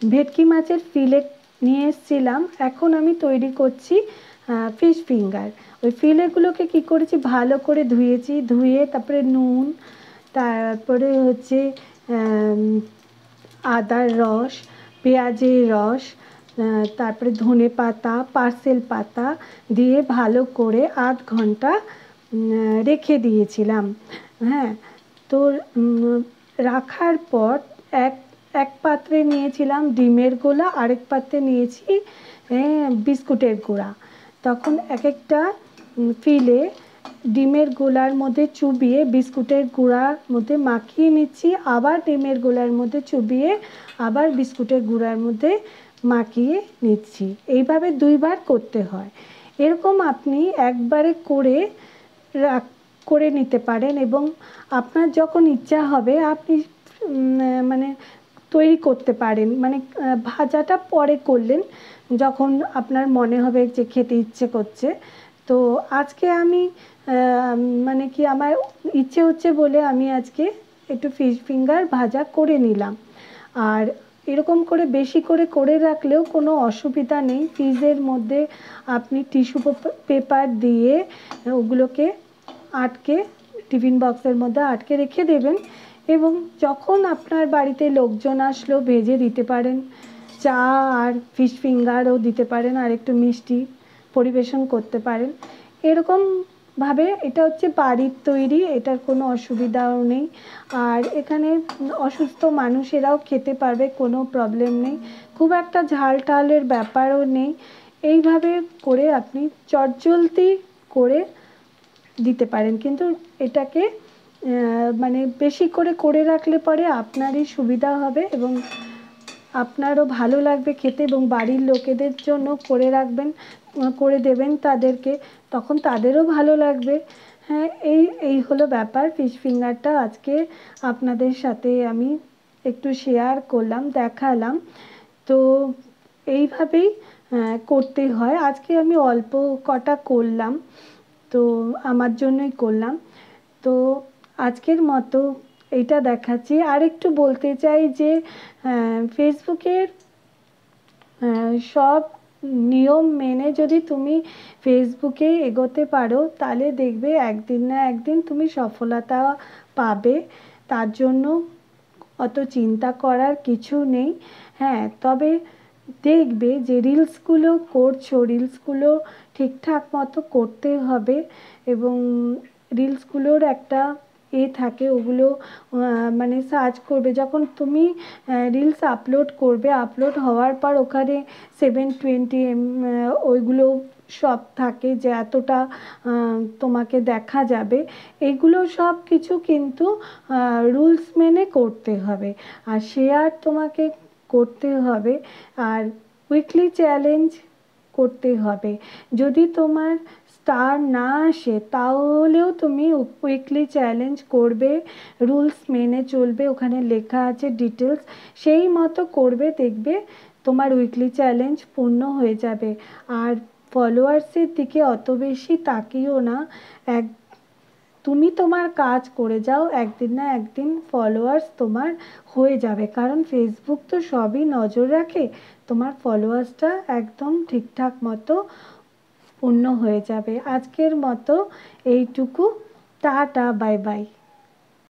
ভেটকি মাছের ফিলে নিয়ে এসেছিলাম। এখন আমি তৈরি করছি ফিশ ফিঙ্গার। ওই ফিলেগুলোকে কী করেছি, ভালো করে ধুয়েছি, ধুয়ে তারপরে নুন, তারপরে হচ্ছে আদার রস, পেঁয়াজের রস, তারপরে ধনে পাতা, পার্সেল পাতা দিয়ে ভালো করে আধ ঘন্টা রেখে দিয়েছিলাম। হ্যাঁ, তো রাখার পর এক পাত্রে নিয়েছিলাম ডিমের গোলা, আরেক পাত্রে নিয়েছি বিস্কুটের গুঁড়া। তখন এক একটা ফিলে ডিমের গোলার মধ্যে চুবিয়ে বিস্কুটের গুঁড়ার মধ্যে মাখিয়ে নিচ্ছি, আবার ডিমের গোলার মধ্যে চুবিয়ে আবার বিস্কুটের গুঁড়ার মধ্যে মাখিয়ে নিচ্ছি। এইভাবে 2 বার করতে হয়। এরকম আপনি একবারে করে নিতে পারেন এবং আপনার যখন ইচ্ছা হবে আপনি মানে তৈরি করতে পারেন। মানে ভাজাটা পরে করলেন, যখন আপনার মনে হবে যে খেতে ইচ্ছে করছে। তো আজকে আমি মানে কি আমার ইচ্ছে হচ্ছে বলে আমি আজকে একটু ফিশ ফিঙ্গার ভাজা করে নিলাম। আর এরকম করে বেশি করে রাখলেও কোনো অসুবিধা নেই। ফ্রিজের মধ্যে আপনি টিস্যু পেপার দিয়ে ওগুলোকে আটকে টিফিন বক্সের মধ্যে আটকে রেখে দেবেন এবং যখন আপনার বাড়িতে লোকজন আসলো ভেজে দিতে পারেন। চা আর ফিশ ফিঙ্গারও দিতে পারেন, আর একটু মিষ্টি পরিবেশন করতে পারেন। এরকমভাবে এটা হচ্ছে বাড়ির তৈরি, এটার কোনো অসুবিধাও নেই। আর এখানে অসুস্থ মানুষেরাও খেতে পারবে, কোনো প্রবলেম নেই। খুব একটা ঝাল টালের ব্যাপারও নেই। এইভাবে করে আপনি চটজলদি করে দিতে পারেন, কিন্তু এটাকে মানে বেশি করে রাখলে পরে আপনারই সুবিধা হবে এবং আপনারও ভালো লাগবে খেতে, এবং বাড়ির লোকেদের জন্য করে রাখবেন, করে দেবেন তাদেরকে, তখন তাদেরও ভালো লাগবে। হ্যাঁ, এই হলো ব্যাপার। ফিশ ফিঙ্গারটা আজকে আপনাদের সাথে আমি একটু শেয়ার করলাম, দেখালাম। তো এইভাবেই করতে হয়। আজকে আমি অল্প কটা করলাম, তো আমার জন্যই করলাম। তো আজকের মতো এইটা দেখাচ্ছি। আর একটু বলতে চাই যে ফেসবুকের সব নিয়ম মেনে যদি তুমি ফেসবুকে এগোতে পারো তাহলে দেখবে একদিন না একদিন তুমি সফলতা পাবে। তার জন্য অত চিন্তা করার কিছু নেই। হ্যাঁ, তবে দেখবে যে রিলসগুলো করছো, রিলসগুলো ঠিকঠাক মতো করতে হবে এবং রিলসগুলোর একটা থাকে, ওগুলো মানে সার্চ করবে যখন তুমি রিলস আপলোড করবে, আপলোড হওয়ার পর ওখানে 720 ওইগুলো সব থাকে যে এতটা তোমাকে দেখা যাবে। এগুলো সব কিছু কিন্তু রুলস মেনে করতে হবে, আর শেয়ার তোমাকে করতে হবে, আর উইকলি চ্যালেঞ্জ করতে হবে। যদি তোমার স্টার না আসে তাহলেও তুমি উইকলি চ্যালেঞ্জ করবে, রুলস মেনে চলবে, ওখানে লেখা আছে ডিটেলস, সেই মতো করবে, দেখবে তোমার উইকলি চ্যালেঞ্জ পূর্ণ হয়ে যাবে। আর ফলোয়ার্সের দিকে অত বেশি তাকিও না। এক তুমি তোমার কাজ করে যাও, একদিন না একদিন ফলোয়ার্স তোমার হয়ে যাবে, কারণ ফেসবুক তো সবই নজর রাখে। তোমার ফলোয়ার্সটা একদম ঠিকঠাক মতো পূর্ণ হয়ে যাবে। আজকের মতো এইটুকু। Tata, bye bye.